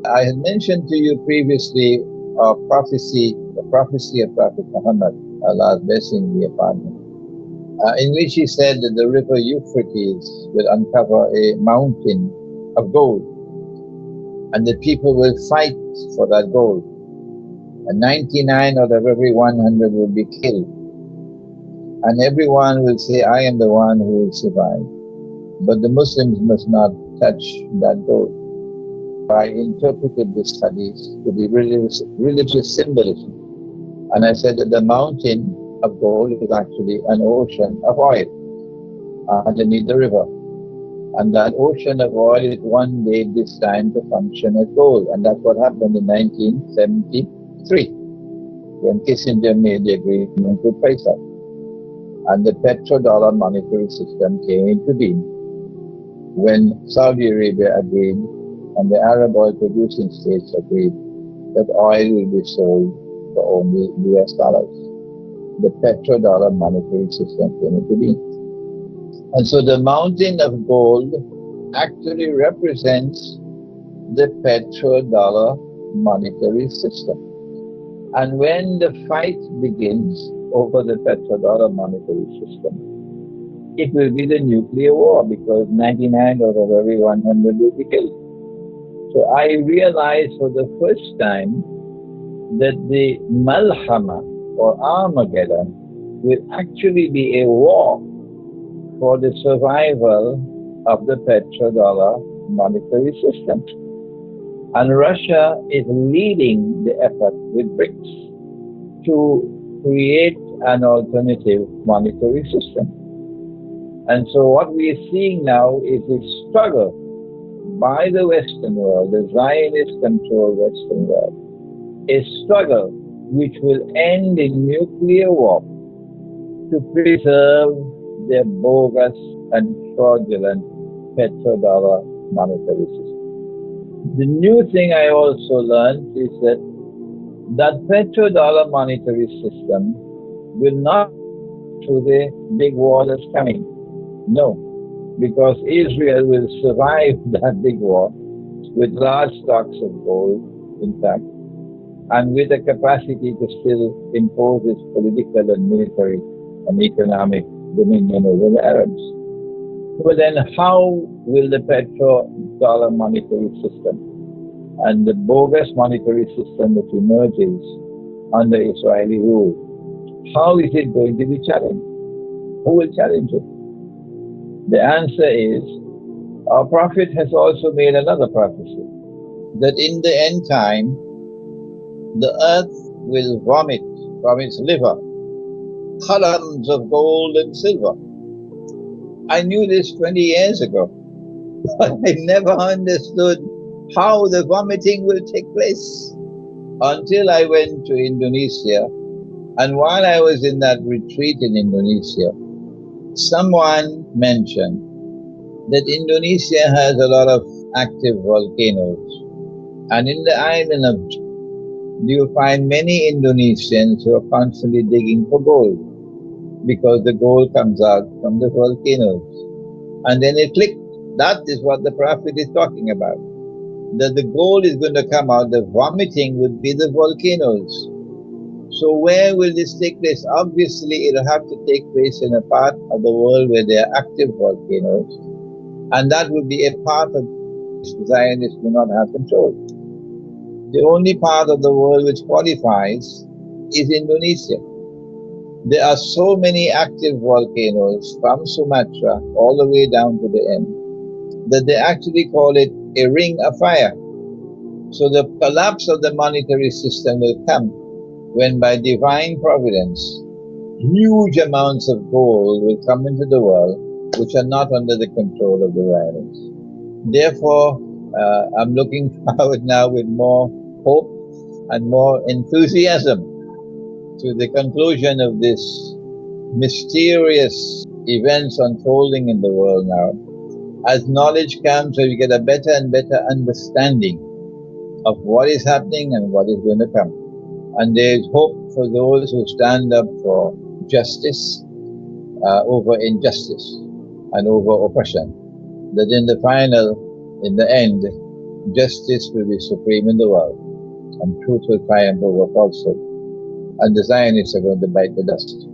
I had mentioned to you previously a prophecy, the prophecy of Prophet Muhammad, Allah's blessing be upon him, in which he said that the river Euphrates will uncover a mountain of gold, and the people will fight for that gold, and 99 out of every 100 will be killed, and everyone will say, I am the one who will survive. But the Muslims must not touch that gold. I interpreted this hadith to be religious symbolism. And I said that the mountain of gold is actually an ocean of oil underneath the river. And that ocean of oil is one day destined to function as gold. And that's what happened in 1973, when Kissinger made the agreement with Faisal. And the petrodollar monetary system came into being when Saudi Arabia agreed and the Arab oil producing states agreed that oil will be sold for only US dollars. The petrodollar monetary system came into being. And so the mountain of gold actually represents the petrodollar monetary system. And when the fight begins over the petrodollar monetary system, it will be the nuclear war, because 99 out of every 100 will be killed. So I realized for the first time that the Malhama or Armageddon will actually be a war for the survival of the petrodollar monetary system. And Russia is leading the effort with Brics to create an alternative monetary system. And so what we are seeing now is a struggle by the Western world, the Zionist-controlled Western world, a struggle which will end in nuclear war to preserve their bogus and fraudulent petrodollar monetary system. The new thing I also learned is that petrodollar monetary system will not through the big war that's coming. No, because Israel will survive that big war with large stocks of gold, in fact, and with the capacity to still impose its political and military and economic dominion over the Arabs. But then how will the petrodollar monetary system and the bogus monetary system that emerges under Israeli rule, how is it going to be challenged? Who will challenge it? The answer is, our Prophet has also made another prophecy, that in the end time, the earth will vomit from its liver columns of gold and silver. I knew this 20 years ago, but I never understood how the vomiting will take place until I went to Indonesia. And while I was in that retreat in Indonesia, someone mentioned that Indonesia has a lot of active volcanoes. And in the island of you'll find many Indonesians who are constantly digging for gold, because the gold comes out from the volcanoes. And then it clicked. That is what the Prophet is talking about. That the gold is going to come out, the vomiting would be the volcanoes. So where will this take place? Obviously, it'll have to take place in a part of the world where there are active volcanoes. And that will be a part of which the Zionists do not have control. The only part of the world which qualifies is Indonesia. There are so many active volcanoes from Sumatra all the way down to the end that they actually call it a ring of fire. So the collapse of the monetary system will come when, by divine providence, huge amounts of gold will come into the world which are not under the control of the Zionists. Therefore, I'm looking forward now with more hope and more enthusiasm to the conclusion of this mysterious events unfolding in the world now. As knowledge comes, so you get a better and better understanding of what is happening and what is going to come. And there is hope for those who stand up for justice over injustice and over oppression, that in the final, in the end, justice will be supreme in the world, and truth will triumph over falsehood, and the Zionists are going to bite the dust.